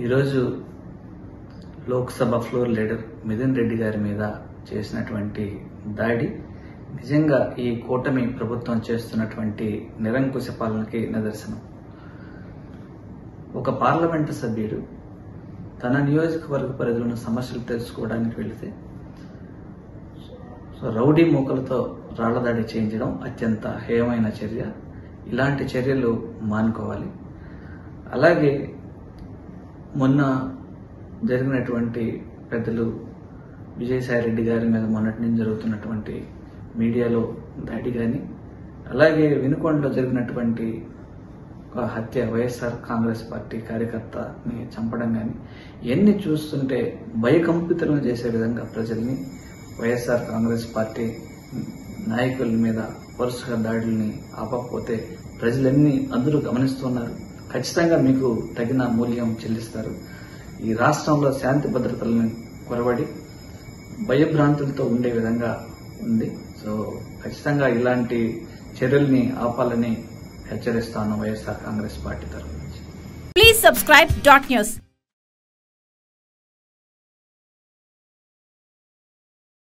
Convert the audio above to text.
ఈరోజు Lok Sabha floor leader Mithun Reddy గారి మీద చేసినటువంటి దాడి నిజంగా ఈ కూటమి ప్రభుత్వం చేస్తున్నటువంటి నిరంకుశ పాలనకి నిదర్శనం. ఒక పార్లమెంటు సభ్యుడు తన నియోజకవర్గ పరిధిలోని సమస్యలు తెలుసుకోవడానికి వెళితే రౌడీ మూకలతో రాళ్లదాడి చేయించడం అత్యంత హేయమైన చర్య. ఇలాంటి చర్యలు మానుకోవాలి. అలాగే మొన్న జరిగినటువంటి పెద్దలు విజయసాయిరెడ్డి గారి మీద మొన్నటి నుంచి జరుగుతున్నటువంటి మీడియాలో దాడి కానీ, అలాగే వినుకొండలో జరిగినటువంటి హత్య, వైఎస్ఆర్ కాంగ్రెస్ పార్టీ కార్యకర్తని చంపడం కానీ, ఇవన్నీ చూస్తుంటే భయకంపితులను చేసే విధంగా ప్రజల్ని వైఎస్ఆర్ కాంగ్రెస్ పార్టీ నాయకుల మీద వరుసగా దాడుల్ని ఆపకపోతే ప్రజలన్నీ అందరూ గమనిస్తున్నారు. ఖచ్చితంగా మీకు తగిన మూల్యం చెల్లిస్తారు. ఈ రాష్ట్రంలో శాంతి భద్రతలను కొరవడి భయభ్రాంతులతో ఉండే విధంగా ఉంది. సో ఖచ్చితంగా ఇలాంటి చర్యల్ని ఆపాలని హెచ్చరిస్తాను వైఎస్ఆర్ కాంగ్రెస్ పార్టీ తరఫు నుంచి. Please subscribe .news.